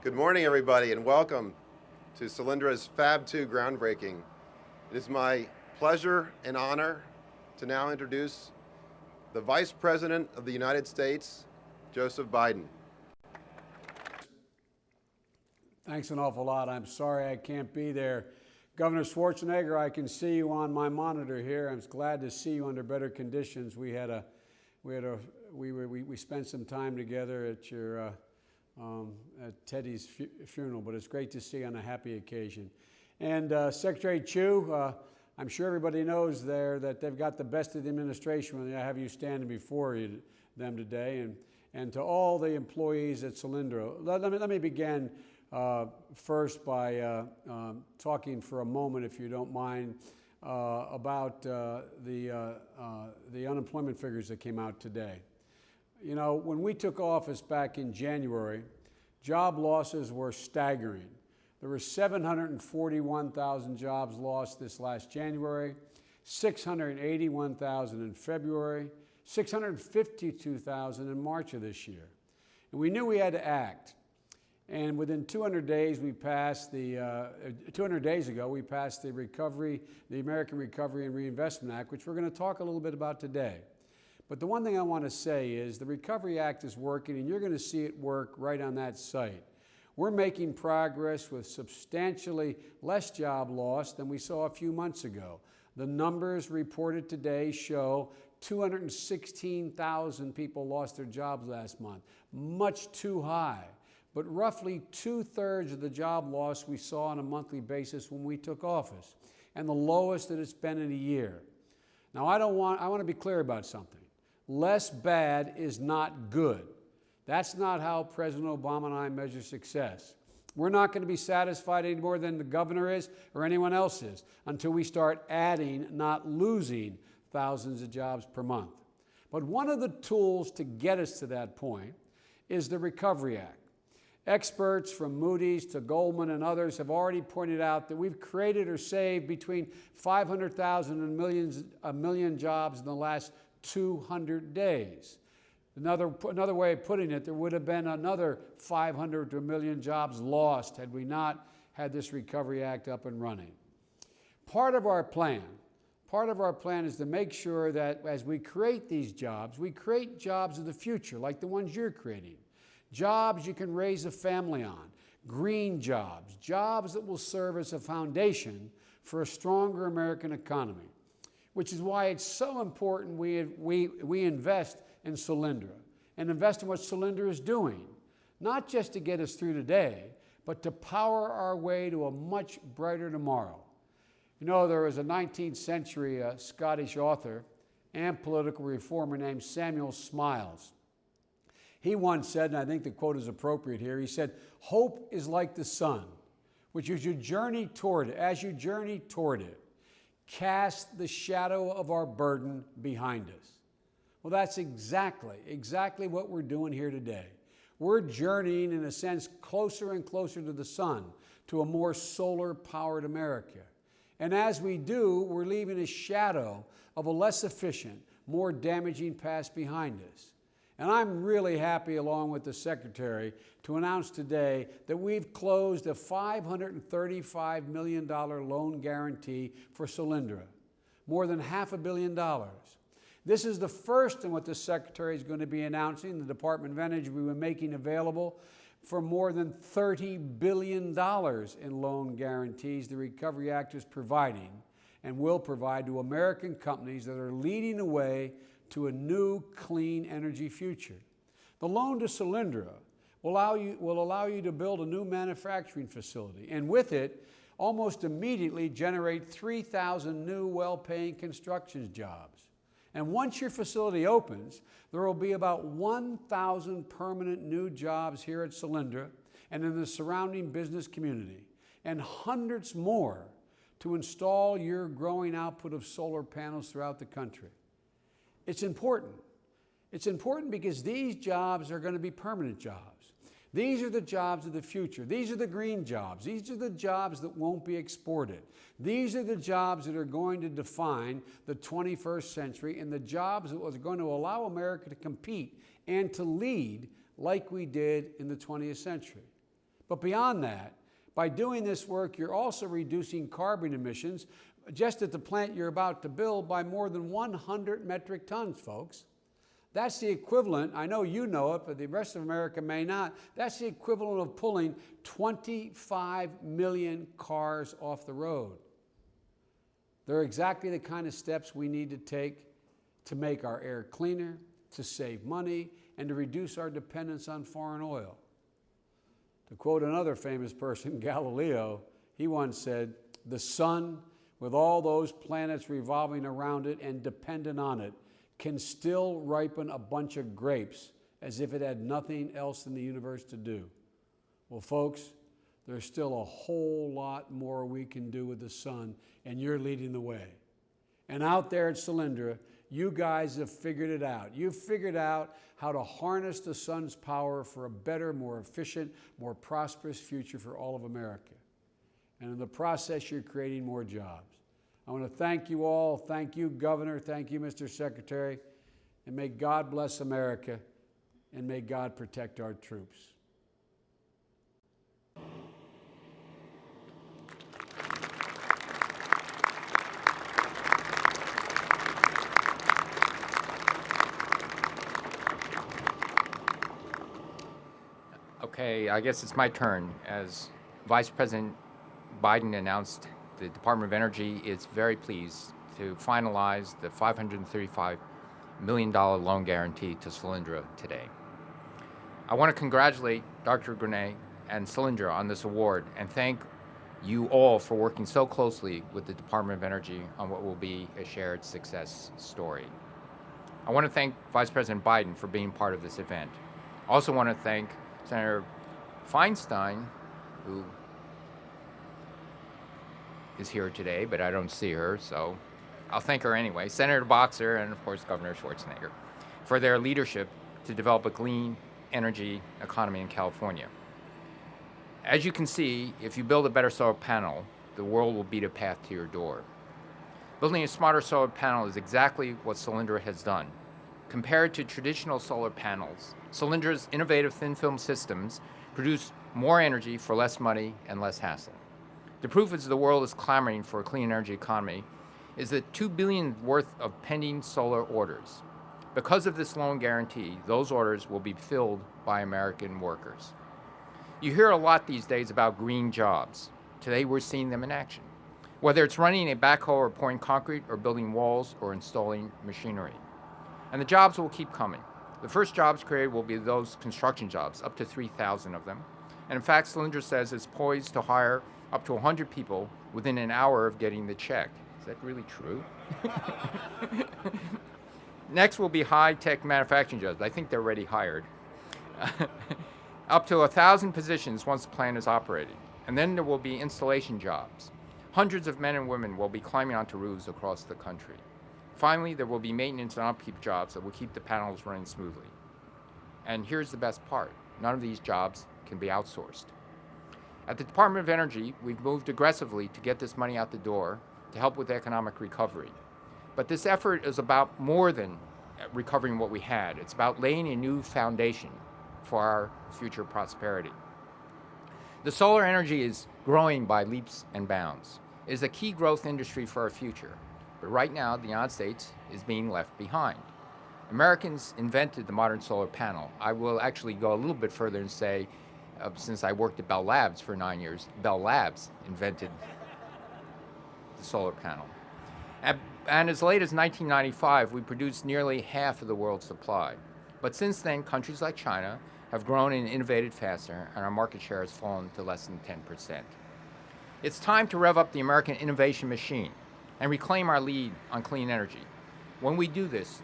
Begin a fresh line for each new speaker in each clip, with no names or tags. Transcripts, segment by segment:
Good morning, everybody, and welcome to Solyndra's Fab 2 groundbreaking. It is my pleasure and honor to now introduce the Vice President of the United States, Joseph Biden.
Thanks an awful lot. I'm sorry I can't be there. Governor Schwarzenegger, I can see you on my monitor here. I'm glad to see you under better conditions. We spent some time together at your at Teddy's funeral, but it's great to see you on a happy occasion. And Secretary Chu, I'm sure everybody knows there that they've got the best of the administration when they have you standing before them today. And to all the employees at Solyndra, let me begin first by talking for a moment, if you don't mind, about the unemployment figures that came out today. You know, when we took office back in January, job losses were staggering. There were 741,000 jobs lost this last January, 681,000 in February, 652,000 in March of this year. And we knew we had to act. And within 200 days, we passed 200 days ago, we passed the American Recovery and Reinvestment Act, which we're going to talk a little bit about today. But the one thing I want to say is the Recovery Act is working, and you're going to see it work right on that site. We're making progress with substantially less job loss than we saw a few months ago. The numbers reported today show 216,000 people lost their jobs last month, much too high. But roughly 2/3 of the job loss we saw on a monthly basis when we took office, and the lowest that it's been in a year. Now, I want to be clear about something. Less bad is not good. That's not how President Obama and I measure success. We're not going to be satisfied any more than the governor is or anyone else is until we start adding, not losing, thousands of jobs per month. But one of the tools to get us to that point is the Recovery Act. Experts from Moody's to Goldman and others have already pointed out that we've created or saved between 500,000 and a million jobs in the last 200 days. Another way of putting it, there would have been another 500 to a million jobs lost had we not had this Recovery Act up and running. Part of our plan is to make sure that as we create these jobs, we create jobs of the future, like the ones you're creating. Jobs you can raise a family on, green jobs, jobs that will serve as a foundation for a stronger American economy, which is why it's so important we invest in Solyndra and invest in what Solyndra is doing, not just to get us through today, but to power our way to a much brighter tomorrow. You know, there was a 19th century Scottish author and political reformer named Samuel Smiles. He once said, and I think the quote is appropriate here, he said, "Hope is like the sun, which as you journey toward it, cast the shadow of our burden behind us." Well, that's exactly what we're doing here today. We're journeying, in a sense, closer and closer to the sun, to a more solar-powered America. And as we do, we're leaving a shadow of a less efficient, more damaging past behind us. And I'm really happy, along with the Secretary, to announce today that we've closed a $535 million loan guarantee for Solyndra, more than $500 million. This is the first in what the Secretary is going to be announcing. The Department of Energy will be making available for more than $30 billion in loan guarantees the Recovery Act is providing and will provide to American companies that are leading the way to a new clean energy future. The loan to Solyndra will allow you to build a new manufacturing facility, and with it, almost immediately generate 3,000 new well-paying construction jobs. And once your facility opens, there will be about 1,000 permanent new jobs here at Solyndra and in the surrounding business community, and hundreds more to install your growing output of solar panels throughout the country. It's important. It's important because these jobs are going to be permanent jobs. These are the jobs of the future. These are the green jobs. These are the jobs that won't be exported. These are the jobs that are going to define the 21st century and the jobs that are going to allow America to compete and to lead like we did in the 20th century. But beyond that, by doing this work, you're also reducing carbon emissions just at the plant you're about to build by more than 100 metric tons, folks. That's the equivalent, I know you know it, but the rest of America may not, that's the equivalent of pulling 25 million cars off the road. They're exactly the kind of steps we need to take to make our air cleaner, to save money, and to reduce our dependence on foreign oil. To quote another famous person, Galileo, he once said, "The sun, with all those planets revolving around it and dependent on it, can still ripen a bunch of grapes as if it had nothing else in the universe to do." Well, folks, there's still a whole lot more we can do with the sun, and you're leading the way. And out there at Solyndra, you guys have figured it out. You've figured out how to harness the sun's power for a better, more efficient, more prosperous future for all of America. And in the process, you're creating more jobs. I want to thank you all. Thank you, Governor. Thank you, Mr. Secretary. And may God bless America, and may God protect our troops.
Okay, I guess it's my turn. As Vice President Biden announced, the Department of Energy is very pleased to finalize the $535 million loan guarantee to Solyndra today. I want to congratulate Dr. Grenay and Solyndra on this award and thank you all for working so closely with the Department of Energy on what will be a shared success story. I want to thank Vice President Biden for being part of this event. I also want to thank Senator Feinstein, who is here today, but I don't see her, so I'll thank her anyway. Senator Boxer and, of course, Governor Schwarzenegger for their leadership to develop a clean energy economy in California. As you can see, if you build a better solar panel, the world will beat a path to your door. Building a smarter solar panel is exactly what Solyndra has done. Compared to traditional solar panels, Solyndra's innovative thin-film systems produce more energy for less money and less hassle. The proof is the world is clamoring for a clean energy economy is that $2 billion worth of pending solar orders. Because of this loan guarantee, those orders will be filled by American workers. You hear a lot these days about green jobs. Today we're seeing them in action. Whether it's running a backhoe or pouring concrete or building walls or installing machinery. And the jobs will keep coming. The first jobs created will be those construction jobs, up to 3,000 of them. And in fact, Solyndra says it's poised to hire up to 100 people within an hour of getting the check. Is that really true? Next will be high-tech manufacturing jobs. I think they're already hired. Up to 1,000 positions once the plant is operating. And then there will be installation jobs. Hundreds of men and women will be climbing onto roofs across the country. Finally, there will be maintenance and upkeep jobs that will keep the panels running smoothly. And here's the best part. None of these jobs can be outsourced. At the Department of Energy, we've moved aggressively to get this money out the door to help with economic recovery. But this effort is about more than recovering what we had. It's about laying a new foundation for our future prosperity. The solar energy is growing by leaps and bounds. It is a key growth industry for our future. But right now, the United States is being left behind. Americans invented the modern solar panel. I will actually go a little bit further and say, since I worked at Bell Labs for 9 years, Bell Labs invented the solar panel. And as late as 1995, we produced nearly half of the world's supply. But since then, countries like China have grown and innovated faster, and our market share has fallen to less than 10%. It's time to rev up the American innovation machine and reclaim our lead on clean energy. When we do this,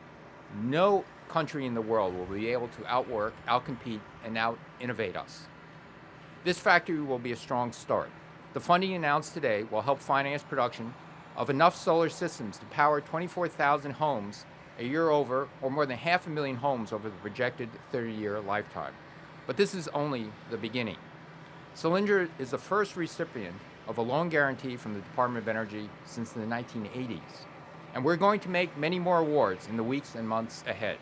no country in the world will be able to outwork, outcompete, and out-innovate us. This factory will be a strong start. The funding announced today will help finance production of enough solar systems to power 24,000 homes a year over, or more than 500,000 homes over the projected 30-year lifetime. But this is only the beginning. Solyndra is the first recipient of a loan guarantee from the Department of Energy since the 1980s. And we're going to make many more awards in the weeks and months ahead.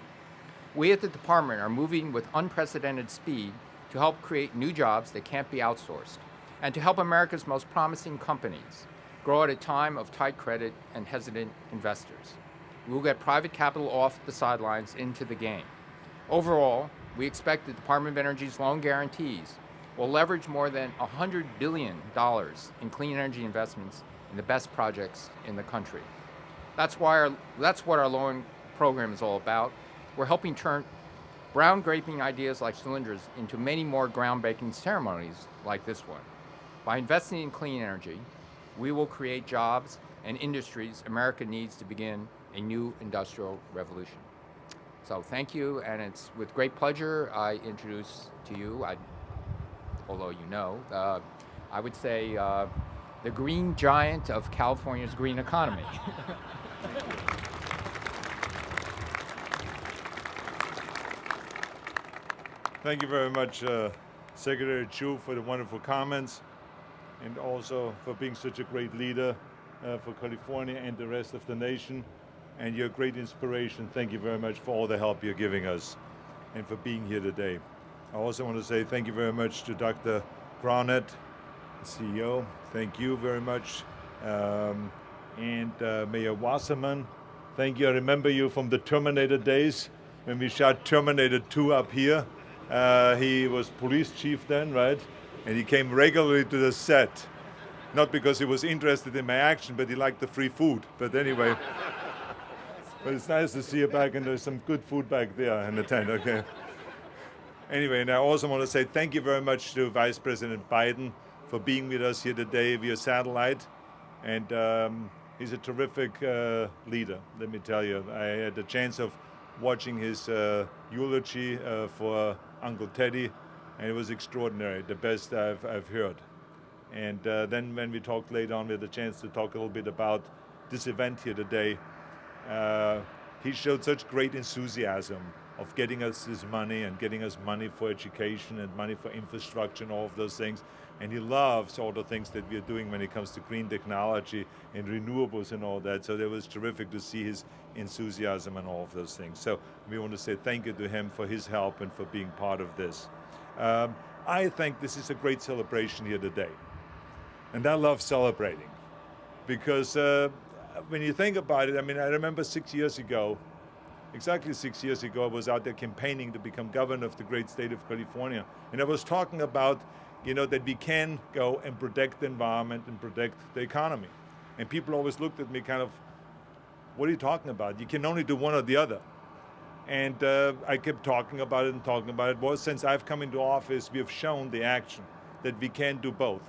We at the department are moving with unprecedented speed to help create new jobs that can't be outsourced, and to help America's most promising companies grow at a time of tight credit and hesitant investors. We will get private capital off the sidelines into the game. Overall, we expect the Department of Energy's loan guarantees will leverage more than $100 billion in clean energy investments in the best projects in the country. That's what our loan program is all about. We're helping turn groundbreaking ideas like Solyndra's into many more groundbreaking ceremonies like this one. By investing in clean energy, we will create jobs and industries America needs to begin a new industrial revolution. So thank you, and it's with great pleasure I introduce to you, although you know, I would say the green giant of California's green economy.
Thank you very much, Secretary Chu, for the wonderful comments, and also for being such a great leader for California and the rest of the nation. And you're a great inspiration. Thank you very much for all the help you're giving us and for being here today. I also want to say thank you very much to Dr. Brownett, the CEO. Thank you very much. And Mayor Wasserman, thank you. I remember you from the Terminator days when we shot Terminator 2 up here. He was police chief then, right? And he came regularly to the set. Not because he was interested in my action, but he liked the free food. But anyway, but it's nice to see you back, and there's some good food back there in the tent, okay? Anyway, and I also want to say thank you very much to Vice President Biden for being with us here today via satellite. And he's a terrific leader, let me tell you. I had the chance of watching his eulogy for Uncle Teddy, and it was extraordinary, the best I've heard. And then when we talked later on, we had the chance to talk a little bit about this event here today. He showed such great enthusiasm of getting us this money and getting us money for education and money for infrastructure and all of those things. And he loves all the things that we're doing when it comes to green technology and renewables and all that. So it was terrific to see his enthusiasm and all of those things. So we want to say thank you to him for his help and for being part of this. I think this is a great celebration here today. And I love celebrating because when you think about it, I mean, I remember 6 years ago, exactly 6 years ago, I was out there campaigning to become governor of the great state of California. And I was talking about, you know, that we can go and protect the environment and protect the economy. And people always looked at me kind of, what are you talking about? You can only do one or the other. And I kept talking about it and talking about it. Well, since I've come into office, we have shown the action that we can do both.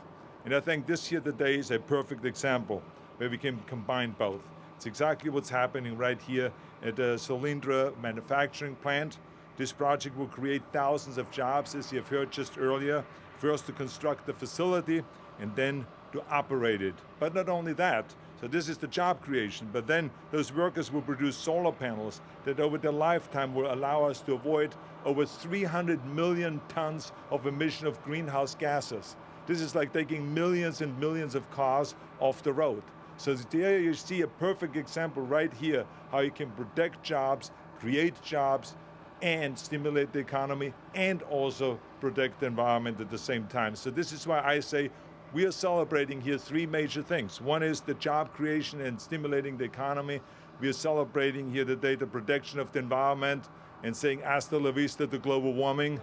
And I think this here today is a perfect example where we can combine both. It's exactly what's happening right here at the Solyndra manufacturing plant. This project will create thousands of jobs, as you've heard just earlier. First to construct the facility and then to operate it. But not only that, so this is the job creation, but then those workers will produce solar panels that over their lifetime will allow us to avoid over 300 million tons of emission of greenhouse gases. This is like taking millions and millions of cars off the road. So there you see a perfect example right here, how you can protect jobs, create jobs, and stimulate the economy, and also protect the environment at the same time. So this is why I say we are celebrating here three major things. One is the job creation and stimulating the economy. We are celebrating here today the protection of the environment and saying hasta la vista to global warming.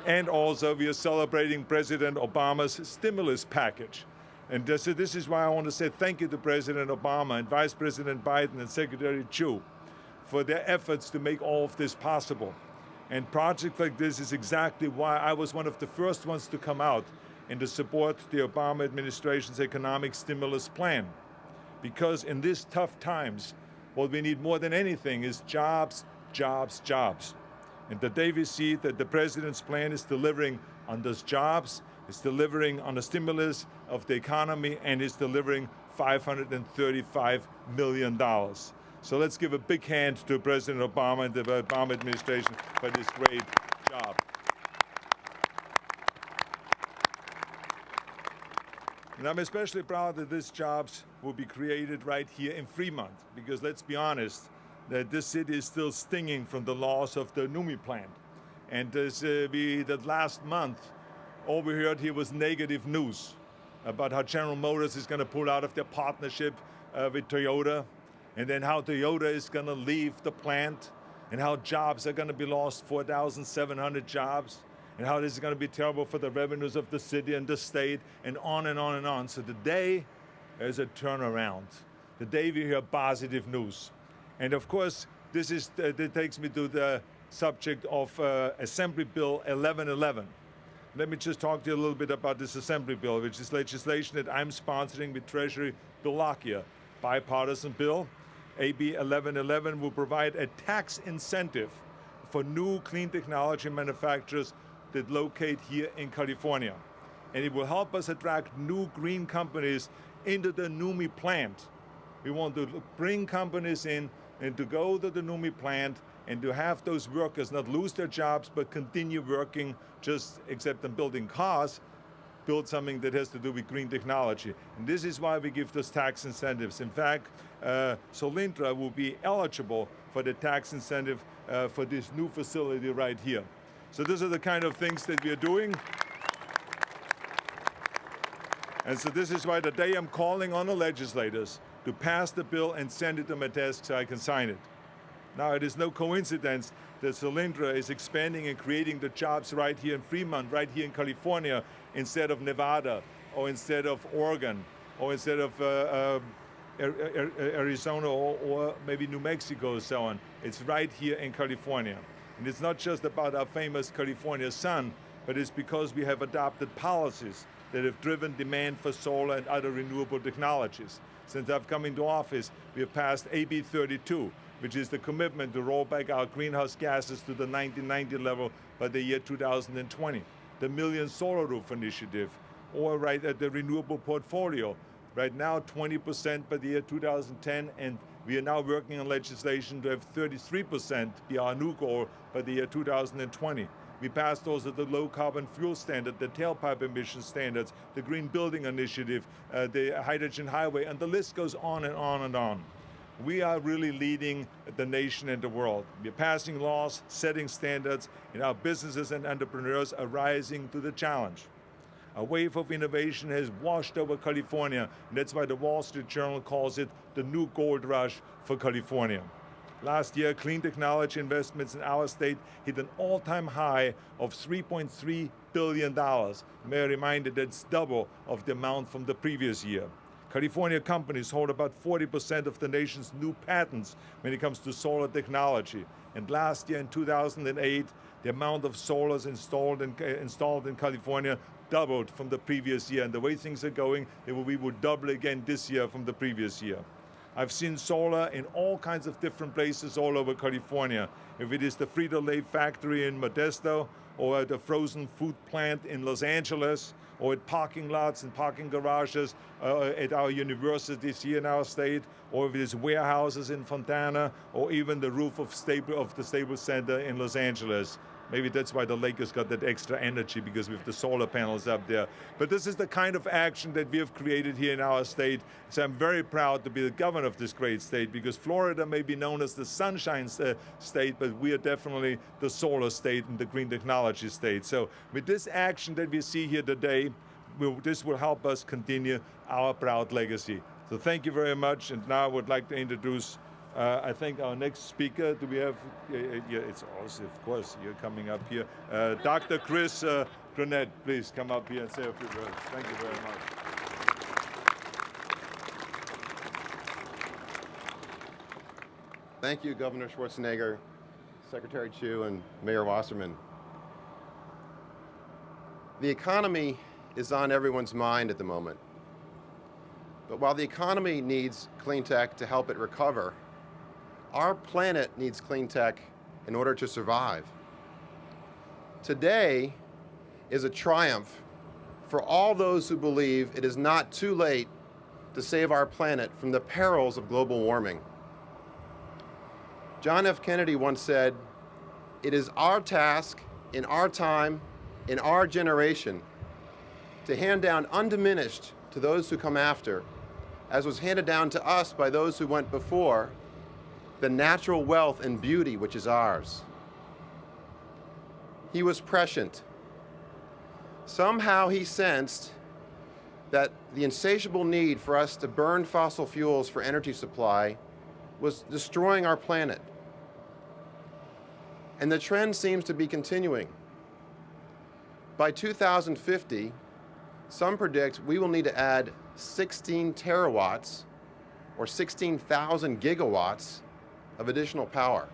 And also we are celebrating President Obama's stimulus package. And this is why I want to say thank you to President Obama and Vice President Biden and Secretary Chu for their efforts to make all of this possible. And projects like this is exactly why I was one of the first ones to come out and to support the Obama administration's economic stimulus plan. Because in these tough times, what we need more than anything is jobs, jobs, jobs. And today we see that the president's plan is delivering on those jobs, is delivering on the stimulus of the economy, and is delivering $535 million. So let's give a big hand to President Obama and the Obama administration for this great job. And I'm especially proud that these jobs will be created right here in Fremont, because let's be honest, that this city is still stinging from the loss of the NUMMI plant. And that last month, all we heard here was negative news about how General Motors is going to pull out of their partnership with Toyota, and then how Toyota is going to leave the plant, and how jobs are going to be lost, 4,700 jobs, and how this is going to be terrible for the revenues of the city and the state, and on and on and on. So today, there's a turnaround. Today we hear positive news. And of course, that takes me to the subject of Assembly Bill 1111. Let me just talk to you a little bit about this Assembly Bill, which is legislation that I'm sponsoring with Treasury Bill Lockyer, bipartisan bill. AB 1111 will provide a tax incentive for new clean technology manufacturers that locate here in California. And it will help us attract new green companies into the NUMMI plant. We want to bring companies in and to go to the NUMMI plant and to have those workers not lose their jobs but continue working, just except in building cars, build something that has to do with green technology. And this is why we give those tax incentives. In fact, Solyndra will be eligible for the tax incentive for this new facility right here. So these are the kind of things that we are doing. And so this is why today I'm calling on the legislators to pass the bill and send it to my desk so I can sign it. Now, it is no coincidence that Solyndra is expanding and creating the jobs right here in Fremont, right here in California, instead of Nevada, or instead of Oregon, or instead of Arizona, or maybe New Mexico, or so on. It's right here in California. And it's not just about our famous California sun, but it's because we have adopted policies that have driven demand for solar and other renewable technologies. Since I've come into office, we have passed AB 32, which is the commitment to roll back our greenhouse gases to the 1990 level by the year 2020. The Million Solar Roof Initiative, or right at the renewable portfolio. Right now, 20% by the year 2010, and we are now working on legislation to have 33% be our new goal by the year 2020. We passed also the low carbon fuel standard, the tailpipe emission standards, the green building initiative, the hydrogen highway, and the list goes on and on and on. We are really leading the nation and the world. We're passing laws, setting standards, and our businesses and entrepreneurs are rising to the challenge. A wave of innovation has washed over California, and that's why the Wall Street Journal calls it the new gold rush for California. Last year, clean technology investments in our state hit an all-time high of $3.3 billion. May I remind you that's double of the amount from the previous year. California companies hold about 40% of the nation's new patents when it comes to solar technology. And last year, in 2008, the amount of solars installed in California doubled from the previous year. And the way things are going, we will double again this year from the previous year. I've seen solar in all kinds of different places all over California. If it is the Frito-Lay factory in Modesto, or at the frozen food plant in Los Angeles, or at parking lots and parking garages at our universities here in our state, or if it is warehouses in Fontana, or even the roof of the Staples Center in Los Angeles. Maybe that's why the Lakers got that extra energy, because we have the solar panels up there. But this is the kind of action that we have created here in our state. So I'm very proud to be the governor of this great state, because Florida may be known as the sunshine state, but we are definitely the solar state and the green technology state. So with this action that we see here today, this will help us continue our proud legacy. So thank you very much. And now I would like to introduce I think our next speaker, do we have, yeah, it's also, of course, you're coming up here. Dr. Chris Granette, please come up here and say a few words. Thank you very much.
Thank you, Governor Schwarzenegger, Secretary Chu, and Mayor Wasserman. The economy is on everyone's mind at the moment. But while the economy needs clean tech to help it recover, our planet needs clean tech in order to survive. Today is a triumph for all those who believe it is not too late to save our planet from the perils of global warming. John F. Kennedy once said, "It is our task, in our time, in our generation, to hand down undiminished to those who come after, as was handed down to us by those who went before, the natural wealth and beauty which is ours." he was prescient. Somehow he sensed that the insatiable need for us to burn fossil fuels for energy supply was destroying our planet. And the trend seems to be continuing. By 2050, some predict we will need to add 16 terawatts or 16,000 gigawatts of additional power.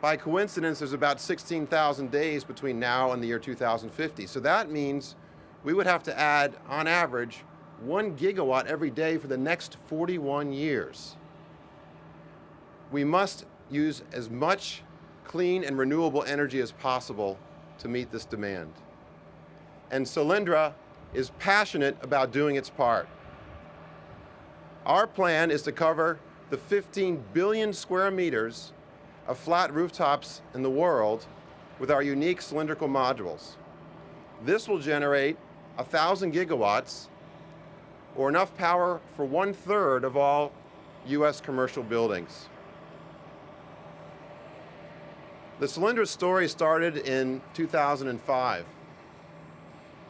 By coincidence, there's about 16,000 days between now and the year 2050. So that means we would have to add, on average, 1 gigawatt every day for the next 41 years. We must use as much clean and renewable energy as possible to meet this demand. And Solyndra is passionate about doing its part. Our plan is to cover the 15 billion square meters of flat rooftops in the world with our unique cylindrical modules. This will generate 1,000 gigawatts, or enough power for 1/3 of all US commercial buildings. The Solyndra story started in 2005.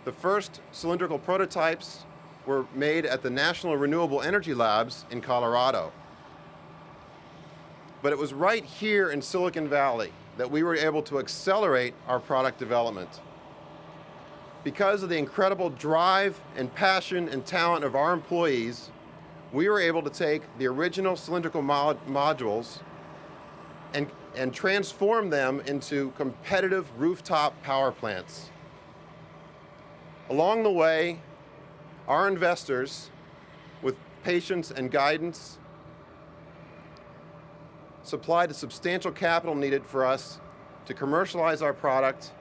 The first cylindrical prototypes were made at the National Renewable Energy Labs in Colorado. But it was right here in Silicon Valley that we were able to accelerate our product development. Because of the incredible drive and passion and talent of our employees, we were able to take the original cylindrical modules and transform them into competitive rooftop power plants. Along the way, our investors, with patience and guidance, supplied the substantial capital needed for us to commercialize our product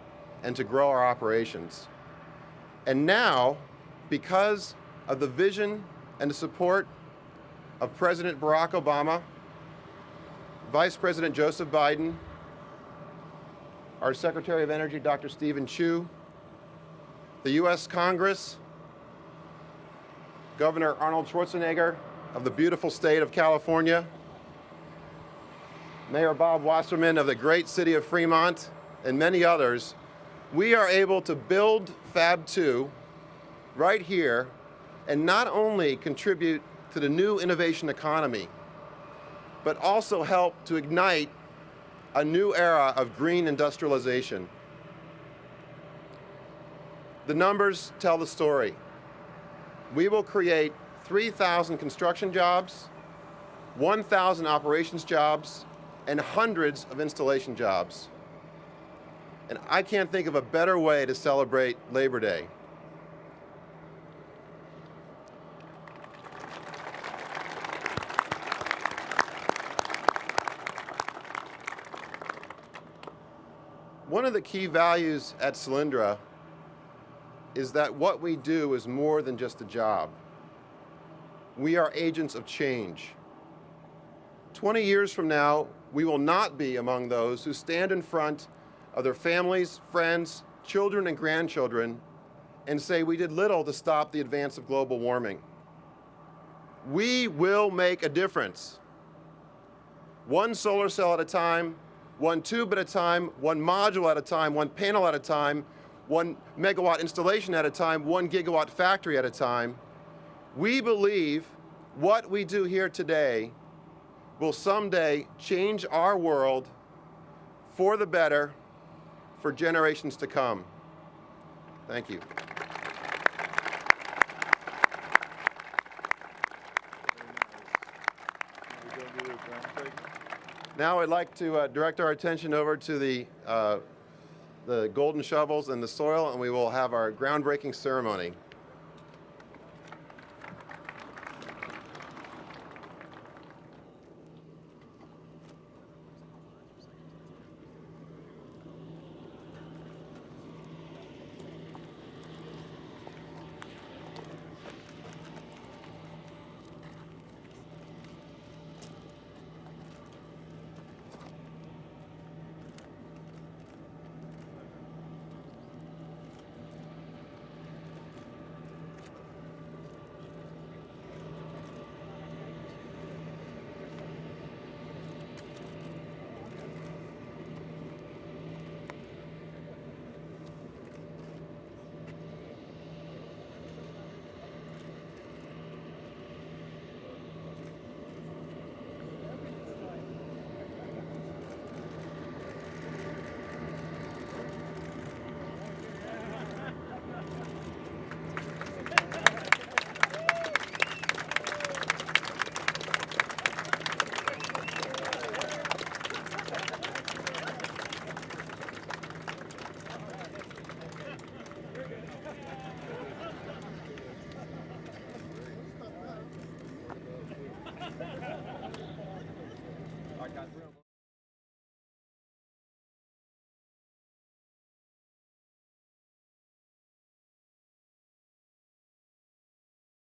and to grow our operations. And now, because of the vision and the support of President Barack Obama, Vice President Joseph Biden, our Secretary of Energy, Dr. Stephen Chu, the US Congress, Governor Arnold Schwarzenegger of the beautiful state of California, Mayor Bob Wasserman of the great city of Fremont, and many others, we are able to build Fab 2 right here and not only contribute to the new innovation economy, but also help to ignite a new era of green industrialization. The numbers tell the story. We will create 3,000 construction jobs, 1,000 operations jobs, and hundreds of installation jobs. And I can't think of a better way to celebrate Labor Day. One of the key values at Solyndra is that what we do is more than just a job. We are agents of change. 20 years from now, we will not be among those who stand in front of their families, friends, children, and grandchildren and say we did little to stop the advance of global warming. We will make a difference. One solar cell at a time, one tube at a time, one module at a time, one panel at a time, 1 megawatt installation at a time, 1 gigawatt factory at a time. We believe what we do here today will someday change our world for the better for generations to come. Thank you. Now I'd like to direct our attention over to the golden shovels and the soil, and we will have our groundbreaking ceremony.